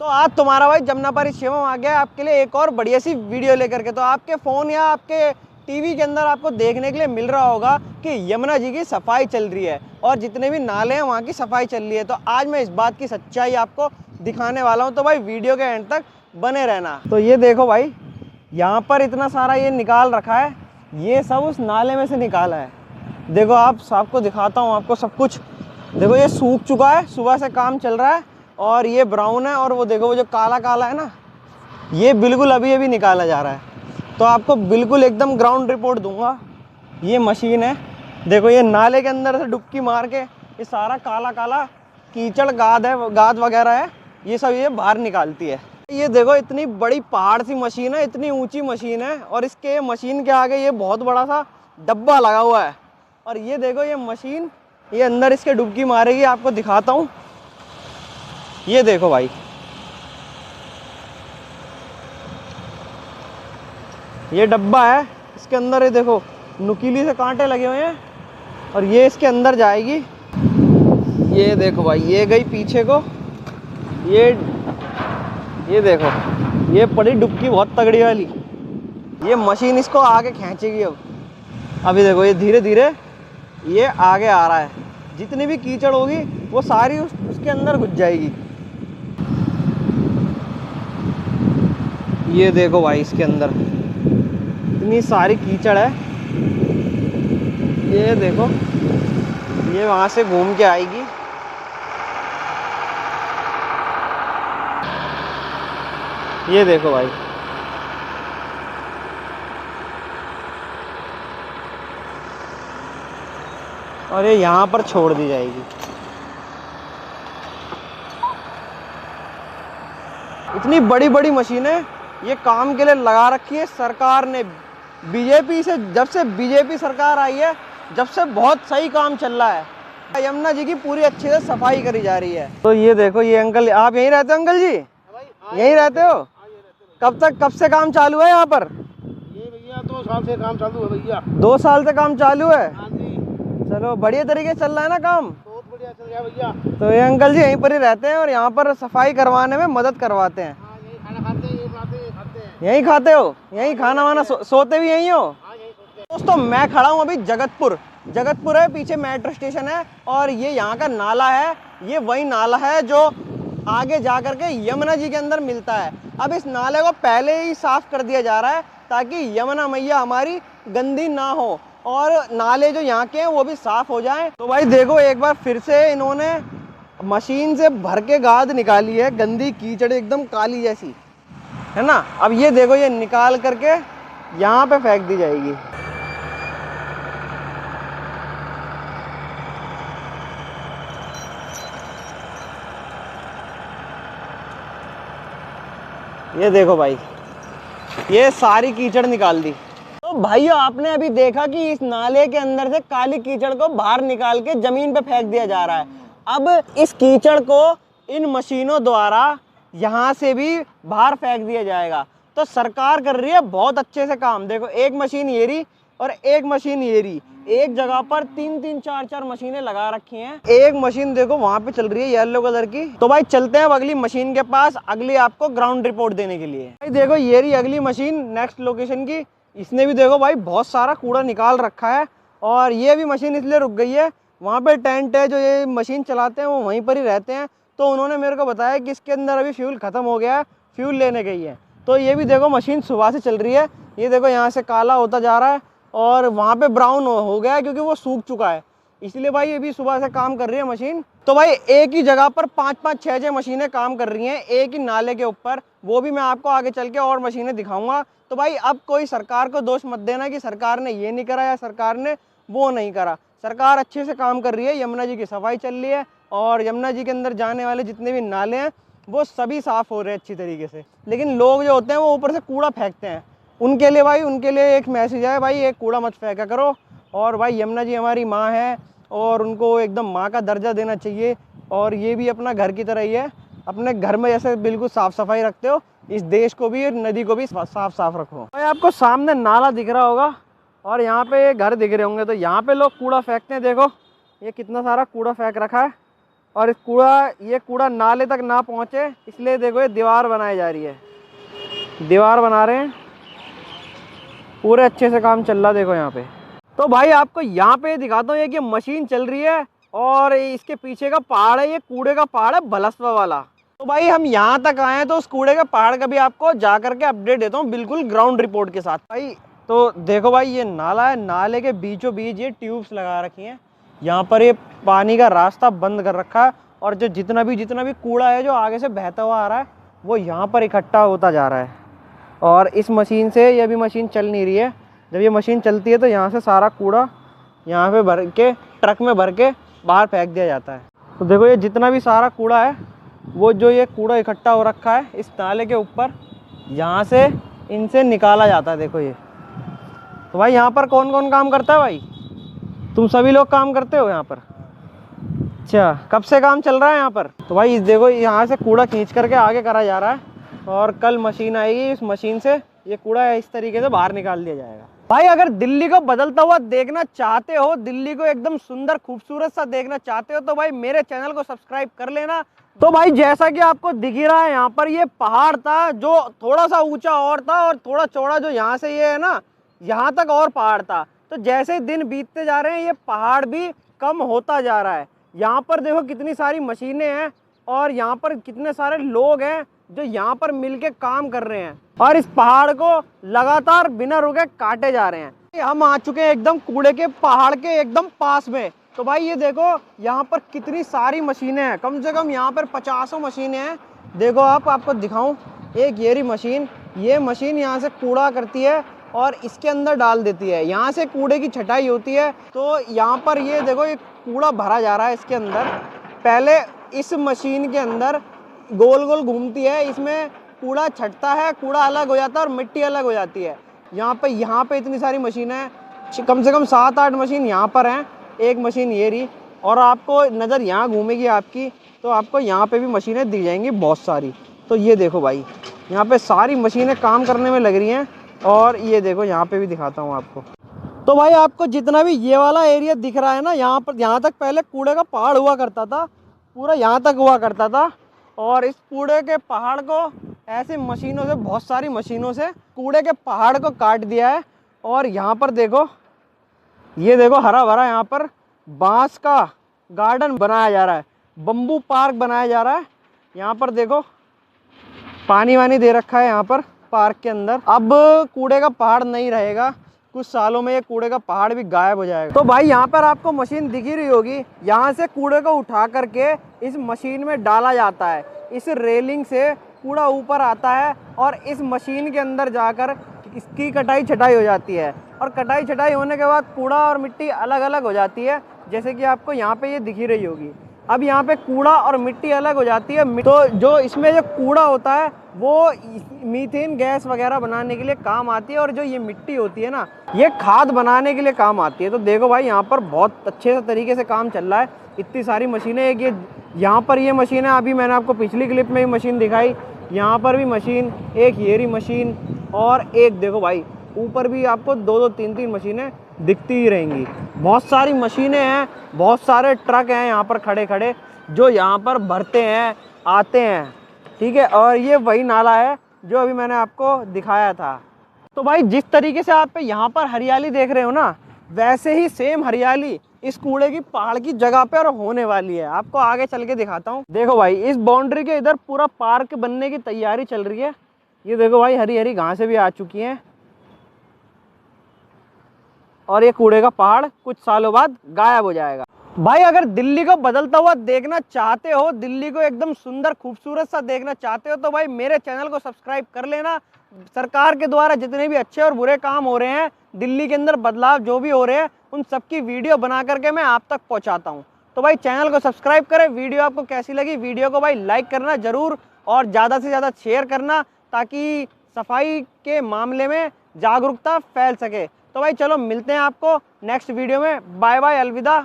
तो आज तुम्हारा भाई जमनापारी शिवम आ गया आपके लिए एक और बढ़िया सी वीडियो लेकर के। तो आपके फ़ोन या आपके टीवी के अंदर आपको देखने के लिए मिल रहा होगा कि यमुना जी की सफाई चल रही है और जितने भी नाले हैं वहाँ की सफाई चल रही है। तो आज मैं इस बात की सच्चाई आपको दिखाने वाला हूँ, तो भाई वीडियो के एंड तक बने रहना। तो ये देखो भाई, यहाँ पर इतना सारा ये निकाल रखा है, ये सब उस नाले में से निकाला है। देखो आपको दिखाता हूँ आपको सब कुछ। देखो ये सूख चुका है, सुबह से काम चल रहा है और ये ब्राउन है, और वो देखो वो जो काला काला है ना, ये बिल्कुल अभी अभी निकाला जा रहा है। तो आपको बिल्कुल एकदम ग्राउंड रिपोर्ट दूंगा। ये मशीन है, देखो ये नाले के अंदर से डुबकी मार के ये सारा काला काला कीचड़ गाद वगैरह है, ये सब ये बाहर निकालती है। ये देखो इतनी बड़ी पहाड़ सी मशीन है, इतनी ऊंची मशीन है, और इसके मशीन के आगे ये बहुत बड़ा सा डब्बा लगा हुआ है। और ये देखो ये मशीन, ये अंदर इसके डुबकी मारेगी, आपको दिखाता हूँ। ये देखो भाई, ये डब्बा है, इसके अंदर ये देखो नुकीली से कांटे लगे हुए हैं, और ये इसके अंदर जाएगी। ये देखो भाई, ये गई पीछे को, ये देखो ये पड़ी डुबकी बहुत तगड़ी वाली। ये मशीन इसको आगे खींचेगी। अभी देखो ये धीरे धीरे ये आगे आ रहा है, जितनी भी कीचड़ होगी वो सारी उसके अंदर घुस जाएगी। ये देखो भाई, इसके अंदर इतनी सारी कीचड़ है। ये देखो ये वहाँ से घूम के आएगी। ये देखो भाई, और ये यहाँ पर छोड़ दी जाएगी। इतनी बड़ी बड़ी मशीनें ये काम के लिए लगा रखी है सरकार ने। बीजेपी से, जब से बीजेपी सरकार आई है, जब से बहुत सही काम चल रहा है। यमुना जी की पूरी अच्छे से सफाई करी जा रही है। तो ये देखो ये अंकल, आप यहीं रहते हो अंकल जी? यहीं रहते हो? कब से काम चालू है यहाँ पर? ये भैया 2 साल से काम चालू है भैया। 2 साल से काम चालू है? हाँ जी। चलो बढ़िया तरीके से चल रहा है ना काम? बहुत बढ़िया चल रहा है भैया। तो ये अंकल जी यहीं पर ही रहते हैं और यहाँ पर सफाई करवाने में मदद करवाते हैं। हाँ, यही खाना खाते हैं, यही बनाते हैं, यही खाते हैं। यहीं खाते हो? यहीं खाना वाना सोते भी यहीं हो? हाँ, यही सोते हैं। दोस्तों मैं खड़ा हूँ अभी जगतपुर है, पीछे मेट्रो स्टेशन है, और ये यहाँ का नाला है। ये वही नाला है जो आगे जा करके यमुना जी के अंदर मिलता है। अब इस नाले को पहले ही साफ कर दिया जा रहा है ताकि यमुना मैया हमारी गंदी ना हो और नाले जो यहाँ के हैं वो भी साफ हो जाएं। तो भाई देखो एक बार फिर से इन्होंने मशीन से भर के गाद निकाली है, गंदी कीचड़ एकदम काली जैसी है ना। अब ये देखो ये निकाल करके यहाँ पे फेंक दी जाएगी। ये देखो भाई, ये सारी कीचड़ निकाल दी। तो भाइयों आपने अभी देखा कि इस नाले के अंदर से काली कीचड़ को बाहर निकाल के जमीन पे फेंक दिया जा रहा है। अब इस कीचड़ को इन मशीनों द्वारा यहाँ से भी बाहर फेंक दिया जाएगा। तो सरकार कर रही है बहुत अच्छे से काम। देखो एक मशीन ये रही और एक मशीन ये रही, एक जगह पर 3-3 4-4 मशीनें लगा रखी हैं। एक मशीन देखो वहां पे चल रही है येलो कलर की। तो भाई चलते हैं अब अगली मशीन के पास, अगली आपको ग्राउंड रिपोर्ट देने के लिए। भाई देखो ये रही अगली मशीन नेक्स्ट लोकेशन की। इसने भी देखो भाई बहुत सारा कूड़ा निकाल रखा है, और ये भी मशीन इसलिए रुक गई है, वहाँ पे टेंट है, जो ये मशीन चलाते हैं वो वहीं पर ही रहते हैं। तो उन्होंने मेरे को बताया कि इसके अंदर अभी फ्यूल खत्म हो गया है, फ्यूल लेने गई है। तो ये भी देखो मशीन सुबह से चल रही है। ये देखो यहाँ से काला होता जा रहा है और वहाँ पे ब्राउन हो गया है क्योंकि वो सूख चुका है, इसलिए भाई ये भी सुबह से काम कर रही है मशीन। तो भाई एक ही जगह पर 5-5 6-6 मशीनें काम कर रही हैं एक ही नाले के ऊपर। वो भी मैं आपको आगे चल के और मशीनें दिखाऊंगा। तो भाई अब कोई सरकार को दोष मत देना कि सरकार ने ये नहीं करा या सरकार ने वो नहीं करा। सरकार अच्छे से काम कर रही है, यमुना जी की सफाई चल रही है, और यमुना जी के अंदर जाने वाले जितने भी नाले हैं वो सभी साफ़ हो रहे हैं अच्छी तरीके से। लेकिन लोग जो होते हैं वो ऊपर से कूड़ा फेंकते हैं। उनके लिए एक मैसेज है भाई, एक कूड़ा मत फेंका करो। और भाई यमुना जी हमारी माँ है और उनको एकदम माँ का दर्जा देना चाहिए। और ये भी अपना घर की तरह ही है, अपने घर में जैसे बिल्कुल साफ़ सफाई रखते हो, इस देश को भी, नदी को भी साफ रखो। भाई आपको सामने नाला दिख रहा होगा और यहाँ पे घर दिख रहे होंगे। तो यहाँ पे लोग कूड़ा फेंकते हैं, देखो ये कितना सारा कूड़ा फेंक रखा है। और इस ये कूड़ा नाले तक ना पहुँचे, इसलिए देखो ये दीवार बनाई जा रही है, दीवार बना रहे हैं, पूरे अच्छे से काम चल रहा है देखो यहाँ पे। तो भाई आपको यहाँ पे दिखाता हूँ, ये मशीन चल रही है और इसके पीछे का पहाड़ है, ये कूड़े का पहाड़ है बलसवा वाला। तो भाई हम यहाँ तक आए हैं, तो उस कूड़े के पहाड़ का भी आपको जा करके अपडेट देता हूँ बिल्कुल ग्राउंड रिपोर्ट के साथ। भाई तो देखो भाई ये नाला है, नाले के बीचों बीच ये ट्यूब्स लगा रखी हैं, यहाँ पर ये पानी का रास्ता बंद कर रखा है और जो जितना भी कूड़ा है जो आगे से बहता हुआ आ रहा है वो यहाँ पर इकट्ठा होता जा रहा है। और इस मशीन से, ये अभी मशीन चल नहीं रही है, जब ये मशीन चलती है तो यहाँ से सारा कूड़ा यहाँ पे भर के ट्रक में भर के बाहर फेंक दिया जाता है। तो देखो ये जितना भी सारा कूड़ा है, वो जो ये कूड़ा इकट्ठा हो रखा है इस नाले के ऊपर, यहाँ से इनसे निकाला जाता है। देखो ये तो भाई यहाँ पर कौन कौन काम करता है? भाई तुम सभी लोग काम करते हो यहाँ पर? अच्छा, कब से काम चल रहा है यहाँ पर? तो भाई देखो यहाँ से कूड़ा खींच करके आगे करा जा रहा है और कल मशीन आएगी, इस मशीन से ये कूड़ा इस तरीके से बाहर निकाल दिया जाएगा। भाई अगर दिल्ली को बदलता हुआ देखना चाहते हो, दिल्ली को एकदम सुंदर खूबसूरत सा देखना चाहते हो, तो भाई मेरे चैनल को सब्सक्राइब कर लेना। तो भाई जैसा कि आपको दिख ही रहा है, यहाँ पर ये पहाड़ था जो थोड़ा सा ऊंचा और था और थोड़ा चौड़ा, जो यहाँ से ये है ना, यहाँ तक और पहाड़ था। तो जैसे दिन बीतते जा रहे हैं ये पहाड़ भी कम होता जा रहा है। यहाँ पर देखो कितनी सारी मशीनें हैं और यहाँ पर कितने सारे लोग हैं जो यहाँ पर मिलके काम कर रहे हैं और इस पहाड़ को लगातार बिना रुके काटे जा रहे हैं। हम आ चुके हैं एकदम कूड़े के पहाड़ के एकदम पास में। तो भाई ये देखो यहाँ पर कितनी सारी मशीनें हैं, कम से कम यहाँ पर 50 मशीनें हैं। देखो आपको दिखाऊं, एक ये मशीन, ये मशीन यहाँ से कूड़ा करती है और इसके अंदर डाल देती है, यहाँ से कूड़े की छटाई होती है। तो यहाँ पर ये देखो ये कूड़ा भरा जा रहा है इसके अंदर। पहले इस मशीन के अंदर गोल गोल घूमती है, इसमें कूड़ा छटता है, कूड़ा अलग हो जाता है और मिट्टी अलग हो जाती है। यहाँ पे इतनी सारी मशीनें हैं, कम से कम 7-8 मशीन यहाँ पर हैं, एक मशीन ये रही। और आपको नज़र यहाँ घूमेगी आपकी तो आपको यहाँ पे भी मशीनें दिख जाएंगी बहुत सारी। तो ये देखो भाई यहाँ पे सारी मशीनें काम करने में लग रही हैं और ये देखो यहाँ पे भी दिखाता हूँ आपको। तो भाई आपको जितना भी ये वाला एरिया दिख रहा है ना, यहाँ तक पहले कूड़े का पहाड़ हुआ करता था, पूरा यहाँ तक हुआ करता था। और इस कूड़े के पहाड़ को ऐसे मशीनों से, बहुत सारी मशीनों से कूड़े के पहाड़ को काट दिया है। और यहाँ पर देखो, ये देखो हरा भरा यहाँ पर बांस का गार्डन बनाया जा रहा है, बम्बू पार्क बनाया जा रहा है। यहाँ पर देखो पानी वानी दे रखा है यहाँ पर पार्क के अंदर। अब कूड़े का पहाड़ नहीं रहेगा, कुछ सालों में ये कूड़े का पहाड़ भी गायब हो जाएगा। तो भाई यहाँ पर आपको मशीन दिख ही रही होगी, यहाँ से कूड़े को उठा करके इस मशीन में डाला जाता है। इस रेलिंग से कूड़ा ऊपर आता है और इस मशीन के अंदर जाकर इसकी कटाई छटाई हो जाती है। और कटाई छटाई होने के बाद कूड़ा और मिट्टी अलग अलग हो जाती है, जैसे कि आपको यहाँ पे ये दिख ही रही होगी। अब यहाँ पे कूड़ा और मिट्टी अलग हो जाती है, तो जो इसमें जो कूड़ा होता है वो मीथेन गैस वगैरह बनाने के लिए काम आती है और जो ये मिट्टी होती है ना, ये खाद बनाने के लिए काम आती है। तो देखो भाई यहाँ पर बहुत अच्छे से तरीके से काम चल रहा है, इतनी सारी मशीनें। एक ये यहाँ पर ये मशीन है, अभी मैंने आपको पिछली क्लिप में ही मशीन दिखाई, यहाँ पर भी मशीन, एक ये रही मशीन और एक देखो भाई ऊपर भी आपको 2-2, 3-3 मशीनें दिखती ही रहेंगी। बहुत सारी मशीनें हैं, बहुत सारे ट्रक हैं यहाँ पर खड़े खड़े जो यहाँ पर भरते हैं, आते हैं, ठीक है। और ये वही नाला है जो अभी मैंने आपको दिखाया था। तो भाई जिस तरीके से आप यहाँ पर हरियाली देख रहे हो ना, वैसे ही सेम हरियाली इस कूड़े की पहाड़ की जगह पे और होने वाली है। आपको आगे चल के दिखाता हूँ। देखो भाई इस बाउंड्री के इधर पूरा पार्क बनने की तैयारी चल रही है। ये देखो भाई हरी हरी घासें भी आ चुकी हैं और ये कूड़े का पहाड़ कुछ सालों बाद गायब हो जाएगा। भाई अगर दिल्ली को बदलता हुआ देखना चाहते हो, दिल्ली को एकदम सुंदर खूबसूरत सा देखना चाहते हो, तो भाई मेरे चैनल को सब्सक्राइब कर लेना। सरकार के द्वारा जितने भी अच्छे और बुरे काम हो रहे हैं, दिल्ली के अंदर बदलाव जो भी हो रहे हैं, उन सबकी वीडियो बना करके मैं आप तक पहुंचाता हूं। तो भाई चैनल को सब्सक्राइब करें। वीडियो आपको कैसी लगी, वीडियो को भाई लाइक करना जरूर और ज़्यादा से ज़्यादा शेयर करना, ताकि सफाई के मामले में जागरूकता फैल सके। तो भाई चलो मिलते हैं आपको नेक्स्ट वीडियो में। बाय बाय, अलविदा।